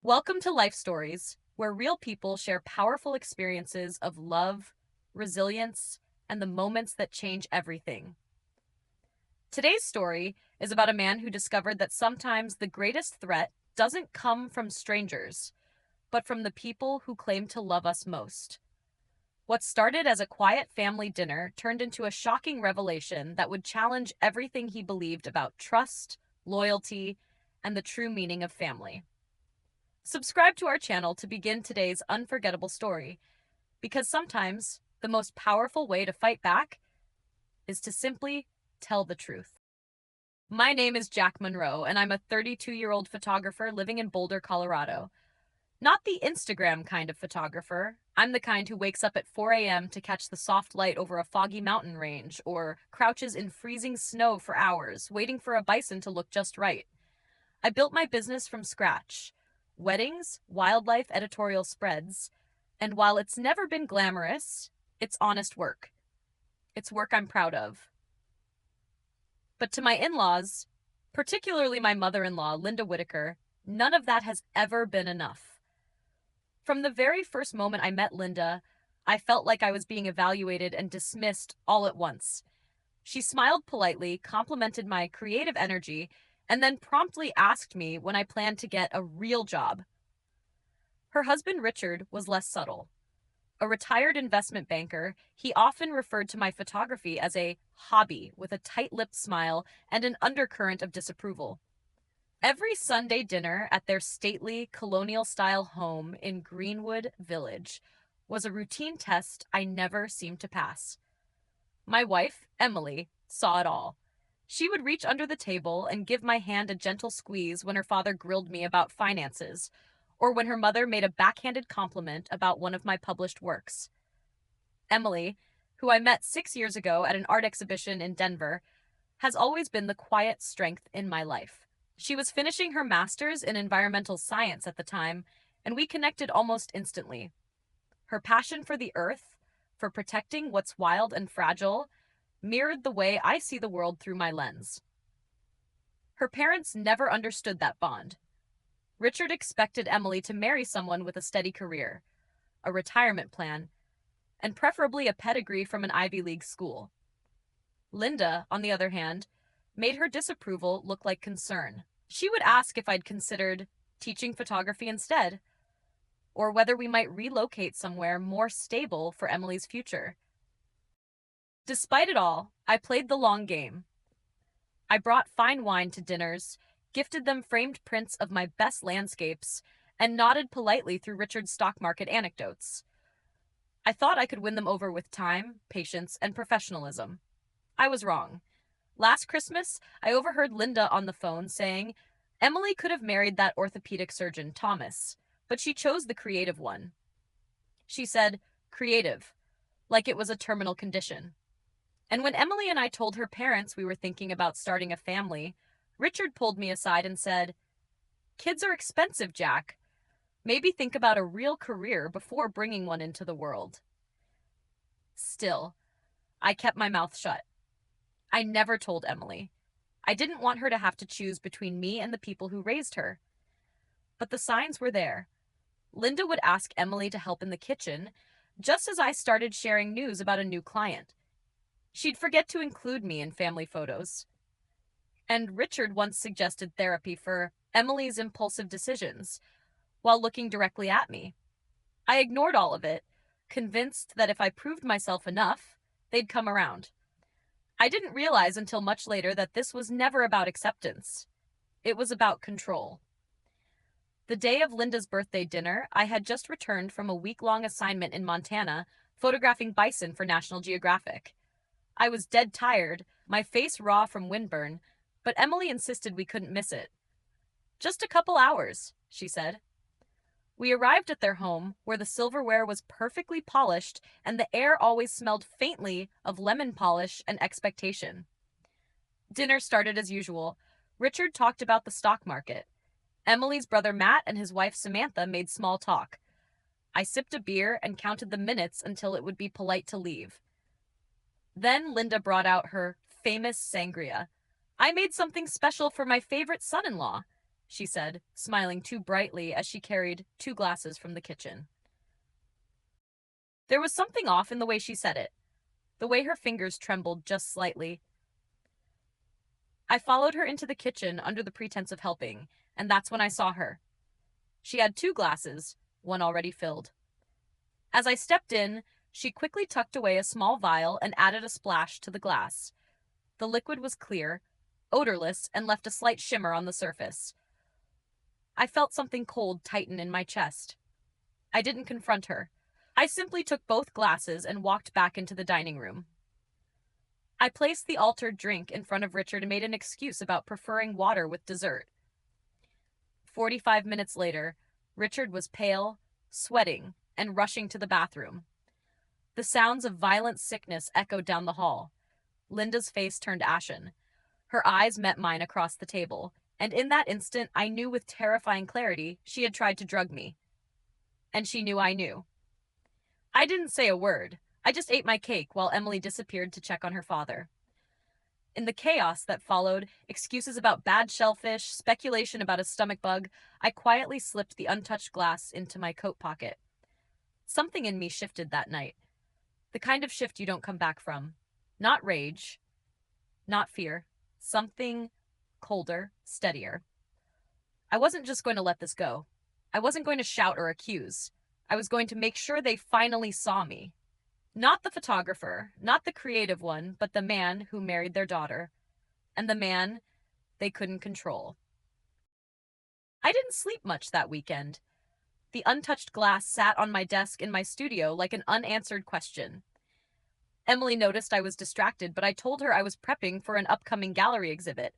Welcome to Life Stories, where real people share powerful experiences of love, resilience, and the moments that change everything. Today's story is about a man who discovered that sometimes the greatest threat doesn't come from strangers, but from the people who claim to love us most. What started as a quiet family dinner turned into a shocking revelation that would challenge everything he believed about trust, loyalty, and the true meaning of family. Subscribe to our channel to begin today's unforgettable story, because sometimes the most powerful way to fight back is to simply tell the truth. My name is Jack Monroe, and I'm a 32-year-old photographer living in Boulder, Colorado. Not the Instagram kind of photographer. I'm the kind who wakes up at 4 a.m. to catch the soft light over a foggy mountain range or crouches in freezing snow for hours, waiting for a bison to look just right. I built my business from scratch. Weddings, wildlife editorial spreads, and while it's never been glamorous, it's honest work. It's work I'm proud of. But to my in-laws, particularly my mother-in-law, Linda Whitaker, none of that has ever been enough. From the very first moment I met Linda, I felt like I was being evaluated and dismissed all at once. She smiled politely, complimented my creative energy, and then promptly asked me when I planned to get a real job. Her husband, Richard, was less subtle. A retired investment banker, he often referred to my photography as a hobby with a tight-lipped smile and an undercurrent of disapproval. Every Sunday dinner at their stately colonial-style home in Greenwood Village was a routine test I never seemed to pass. My wife, Emily, saw it all. She would reach under the table and give my hand a gentle squeeze when her father grilled me about finances, or when her mother made a backhanded compliment about one of my published works. Emily, who I met 6 years ago at an art exhibition in Denver, has always been the quiet strength in my life. She was finishing her master's in environmental science at the time, and we connected almost instantly. Her passion for the earth, for protecting what's wild and fragile, mirrored the way I see the world through my lens. Her parents never understood that bond. Richard expected Emily to marry someone with a steady career, a retirement plan, and preferably a pedigree from an Ivy League school. Linda, on the other hand, made her disapproval look like concern. She would ask if I'd considered teaching photography instead, or whether we might relocate somewhere more stable for Emily's future. Despite it all, I played the long game. I brought fine wine to dinners, gifted them framed prints of my best landscapes, and nodded politely through Richard's stock market anecdotes. I thought I could win them over with time, patience, and professionalism. I was wrong. Last Christmas, I overheard Linda on the phone saying Emily could have married that orthopedic surgeon, Thomas, but she chose the creative one. She said, creative, like it was a terminal condition. And when Emily and I told her parents we were thinking about starting a family, Richard pulled me aside and said, kids are expensive, Jack. Maybe think about a real career before bringing one into the world. Still, I kept my mouth shut. I never told Emily. I didn't want her to have to choose between me and the people who raised her. But the signs were there. Linda would ask Emily to help in the kitchen, just as I started sharing news about a new client. She'd forget to include me in family photos. And Richard once suggested therapy for Emily's impulsive decisions, while looking directly at me. I ignored all of it, convinced that if I proved myself enough, they'd come around. I didn't realize until much later that this was never about acceptance. It was about control. The day of Linda's birthday dinner, I had just returned from a week-long assignment in Montana, photographing bison for National Geographic. I was dead tired, my face raw from windburn, but Emily insisted we couldn't miss it. Just a couple hours, she said. We arrived at their home, where the silverware was perfectly polished and the air always smelled faintly of lemon polish and expectation. Dinner started as usual. Richard talked about the stock market. Emily's brother Matt and his wife Samantha made small talk. I sipped a beer and counted the minutes until it would be polite to leave. Then Linda brought out her famous sangria. I made something special for my favorite son-in-law. she said, smiling too brightly as she carried 2 glasses from the kitchen. There was something off in the way she said it, the way her fingers trembled just slightly. I followed her into the kitchen under the pretense of helping, and that's when I saw her. She had 2 glasses, one already filled. As I stepped in, she quickly tucked away a small vial and added a splash to the glass. The liquid was clear, odorless, and left a slight shimmer on the surface. I felt something cold tighten in my chest. I didn't confront her. I simply took both glasses and walked back into the dining room. I placed the altered drink in front of Richard and made an excuse about preferring water with dessert. 45 minutes later, Richard was pale, sweating, and rushing to the bathroom. The sounds of violent sickness echoed down the hall. Linda's face turned ashen. Her eyes met mine across the table, and in that instant I knew with terrifying clarity she had tried to drug me. And she knew I knew. I didn't say a word. I just ate my cake while Emily disappeared to check on her father. In the chaos that followed, excuses about bad shellfish, speculation about a stomach bug, I quietly slipped the untouched glass into my coat pocket. Something in me shifted that night. The kind of shift you don't come back from. Not rage, not fear. Something colder, steadier. I wasn't just going to let this go. I wasn't going to shout or accuse. I was going to make sure they finally saw me. Not the photographer, not the creative one, but the man who married their daughter. And the man they couldn't control. I didn't sleep much that weekend. The untouched glass sat on my desk in my studio like an unanswered question. Emily noticed I was distracted, but I told her I was prepping for an upcoming gallery exhibit.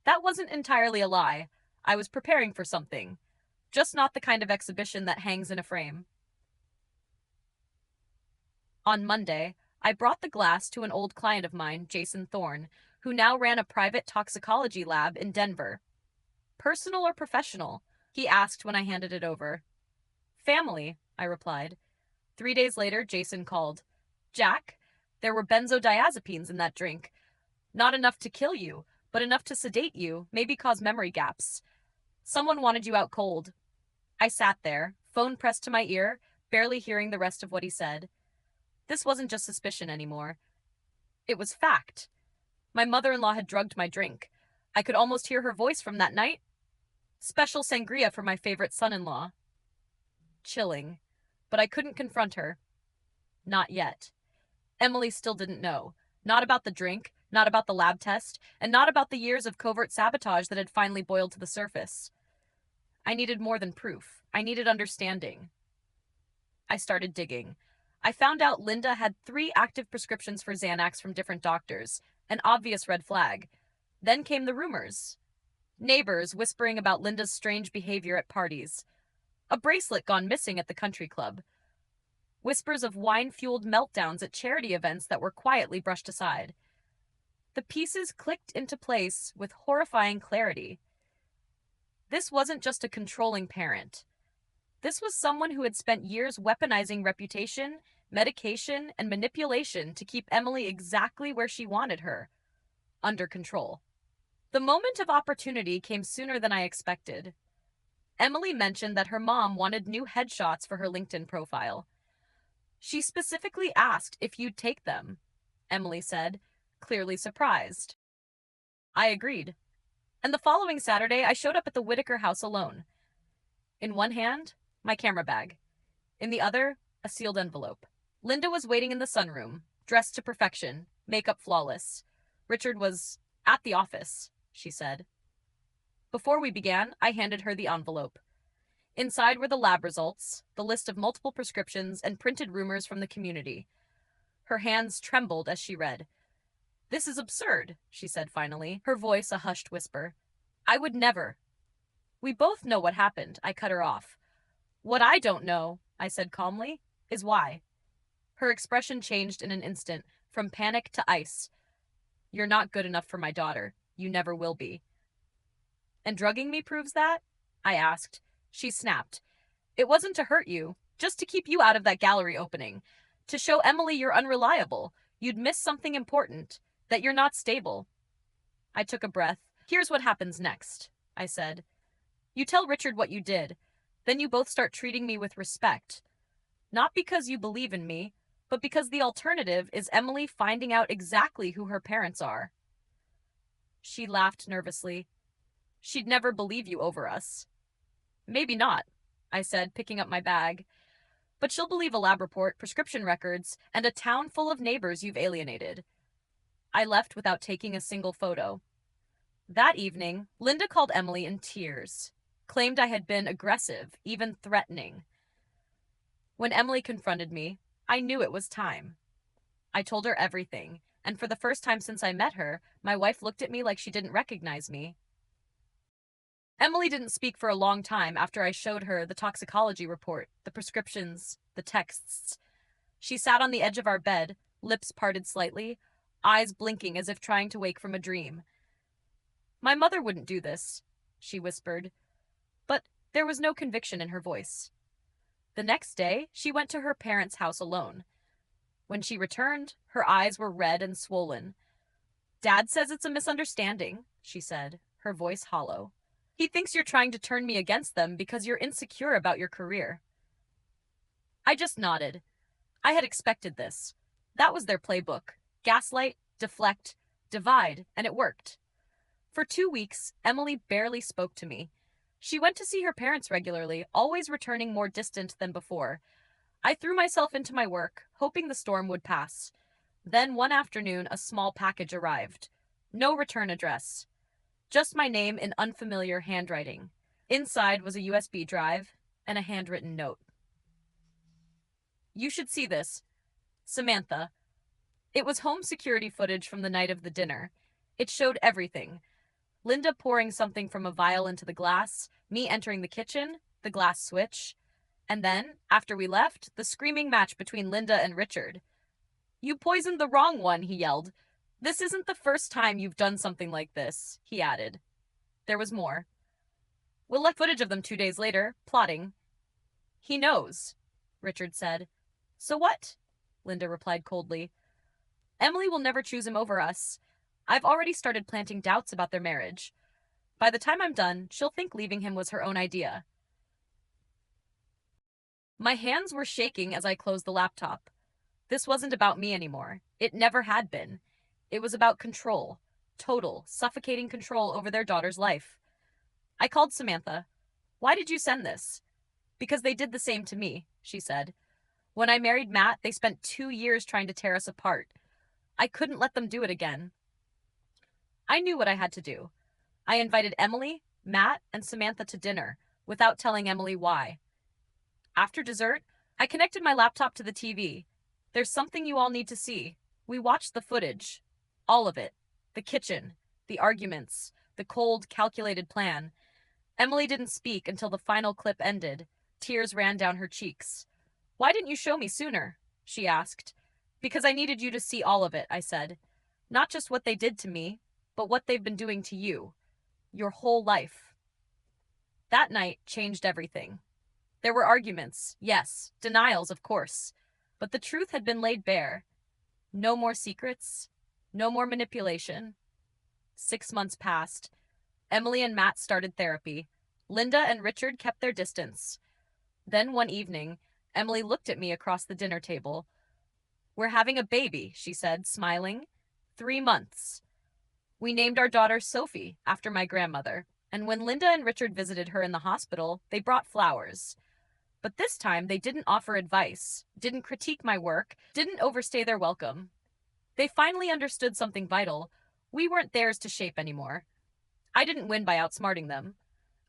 That wasn't entirely a lie. I was preparing for something. Just not the kind of exhibition that hangs in a frame. On Monday, I brought the glass to an old client of mine, Jason Thorne, who now ran a private toxicology lab in Denver. Personal or professional? He asked when I handed it over. Family, I replied. 3 days later, Jason called. Jack, there were benzodiazepines in that drink. Not enough to kill you, but enough to sedate you, maybe cause memory gaps. Someone wanted you out cold. I sat there, phone pressed to my ear, barely hearing the rest of what he said. This wasn't just suspicion anymore. It was fact. My mother-in-law had drugged my drink. I could almost hear her voice from that night. Special sangria for my favorite son-in-law. Chilling. But I couldn't confront her. Not yet. Emily still didn't know. Not about the drink, not about the lab test, and not about the years of covert sabotage that had finally boiled to the surface. I needed more than proof. I needed understanding. I started digging. I found out Linda had 3 active prescriptions for Xanax from different doctors, an obvious red flag. Then came the rumors. Neighbors whispering about Linda's strange behavior at parties. A bracelet gone missing at the country club. Whispers of wine-fueled meltdowns at charity events that were quietly brushed aside. The pieces clicked into place with horrifying clarity. This wasn't just a controlling parent. This was someone who had spent years weaponizing reputation, medication, and manipulation to keep Emily exactly where she wanted her, under control. The moment of opportunity came sooner than I expected. Emily mentioned that her mom wanted new headshots for her LinkedIn profile. She specifically asked if you'd take them, Emily said, clearly surprised. I agreed. And the following Saturday, I showed up at the Whitaker house alone. In one hand, my camera bag. In the other, a sealed envelope. Linda was waiting in the sunroom, dressed to perfection, makeup flawless. Richard was at the office, she said. Before we began, I handed her the envelope. Inside were the lab results, the list of multiple prescriptions, and printed rumors from the community. Her hands trembled as she read. This is absurd, she said finally, her voice a hushed whisper. I would never. We both know what happened, I cut her off. What I don't know, I said calmly, is why. Her expression changed in an instant, from panic to ice. You're not good enough for my daughter. You never will be. And drugging me proves that? I asked. She snapped. It wasn't to hurt you, just to keep you out of that gallery opening. To show Emily you're unreliable. You'd miss something important. That you're not stable. I took a breath. Here's what happens next, I said. You tell Richard what you did. Then you both start treating me with respect. Not because you believe in me, but because the alternative is Emily finding out exactly who her parents are. She laughed nervously. She'd never believe you over us. Maybe not, I said, picking up my bag. But she'll believe a lab report, prescription records, and a town full of neighbors you've alienated. I left without taking a single photo. That evening, Linda called Emily in tears, claimed I had been aggressive, even threatening. When Emily confronted me, I knew it was time. I told her everything, and for the first time since I met her, my wife looked at me like she didn't recognize me. Emily didn't speak for a long time after I showed her the toxicology report, the prescriptions, the texts. She sat on the edge of our bed, lips parted slightly, eyes blinking as if trying to wake from a dream. My mother wouldn't do this, she whispered, but there was no conviction in her voice. The next day, she went to her parents' house alone. When she returned, her eyes were red and swollen. Dad says it's a misunderstanding, she said, her voice hollow. He thinks you're trying to turn me against them because you're insecure about your career. I just nodded. I had expected this. That was their playbook. Gaslight, deflect, divide, and it worked. For 2 weeks, Emily barely spoke to me. She went to see her parents regularly, always returning more distant than before. I threw myself into my work, hoping the storm would pass. Then one afternoon, a small package arrived. No return address. Just my name in unfamiliar handwriting. Inside was a USB drive and a handwritten note. You should see this. Samantha. It was home security footage from the night of the dinner. It showed everything. Linda pouring something from a vial into the glass, me entering the kitchen, the glass switch, and then, after we left, the screaming match between Linda and Richard. You poisoned the wrong one, he yelled. This isn't the first time you've done something like this, he added. There was more. We'll let footage of them 2 days later, plotting. He knows, Richard said. So what? Linda replied coldly. Emily will never choose him over us. I've already started planting doubts about their marriage. By the time I'm done, she'll think leaving him was her own idea. My hands were shaking as I closed the laptop. This wasn't about me anymore. It never had been. It was about control. Total, suffocating control over their daughter's life. I called Samantha. Why did you send this? Because they did the same to me, she said. When I married Matt, they spent 2 years trying to tear us apart. I couldn't let them do it again. I knew what I had to do. I invited Emily, Matt, and Samantha to dinner, without telling Emily why. After dessert, I connected my laptop to the TV. There's something you all need to see. We watched the footage. All of it. The kitchen, the arguments, the cold, calculated plan. Emily didn't speak until the final clip ended. Tears ran down her cheeks. Why didn't you show me sooner? She asked. Because I needed you to see all of it, I said. Not just what they did to me, but what they've been doing to you. Your whole life. That night changed everything. There were arguments, yes, denials, of course, but the truth had been laid bare. No more secrets, no more manipulation. 6 months passed. Emily and Matt started therapy. Linda and Richard kept their distance. Then one evening, Emily looked at me across the dinner table. We're having a baby, she said, smiling. 3 months. We named our daughter Sophie, after my grandmother, and when Linda and Richard visited her in the hospital, they brought flowers. But this time, they didn't offer advice, didn't critique my work, didn't overstay their welcome. They finally understood something vital. We weren't theirs to shape anymore. I didn't win by outsmarting them.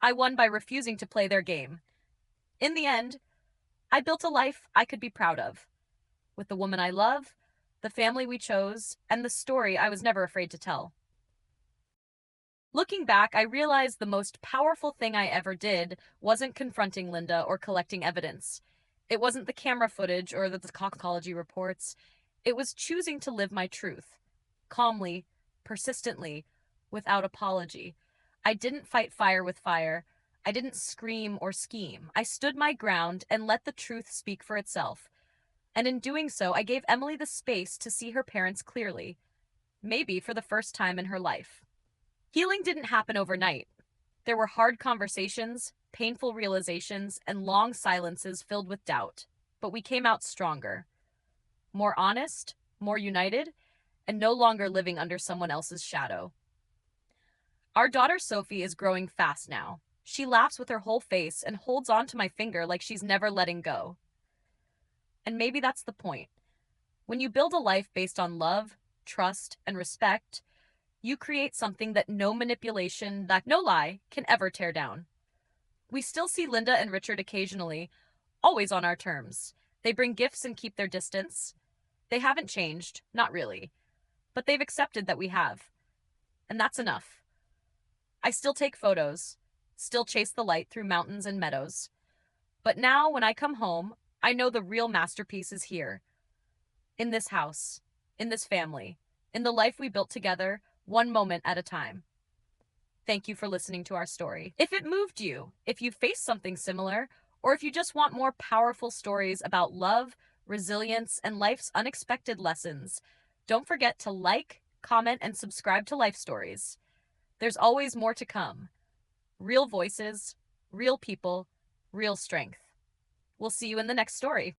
I won by refusing to play their game. In the end, I built a life I could be proud of. With the woman I love, the family we chose, and the story I was never afraid to tell. Looking back, I realized the most powerful thing I ever did wasn't confronting Linda or collecting evidence. It wasn't the camera footage or the toxicology reports. It was choosing to live my truth. Calmly, persistently, without apology. I didn't fight fire with fire. I didn't scream or scheme. I stood my ground and let the truth speak for itself. And in doing so, I gave Emily the space to see her parents clearly. Maybe for the first time in her life. Healing didn't happen overnight. There were hard conversations, painful realizations, and long silences filled with doubt. But we came out stronger, more honest, more united, and no longer living under someone else's shadow. Our daughter Sophie is growing fast now. She laughs with her whole face and holds on to my finger like she's never letting go. And maybe that's the point. When you build a life based on love, trust, and respect, you create something that no manipulation, that no lie, can ever tear down. We still see Linda and Richard occasionally, always on our terms. They bring gifts and keep their distance. They haven't changed, not really, but they've accepted that we have. And that's enough. I still take photos, still chase the light through mountains and meadows. But now, when I come home, I know the real masterpiece is here, in this house, in this family, in the life we built together, one moment at a time. Thank you for listening to our story. If it moved you, if you faced something similar, or if you just want more powerful stories about love, resilience, and life's unexpected lessons, don't forget to like, comment, and subscribe to Life Stories. There's always more to come. Real voices, real people, real strength. We'll see you in the next story.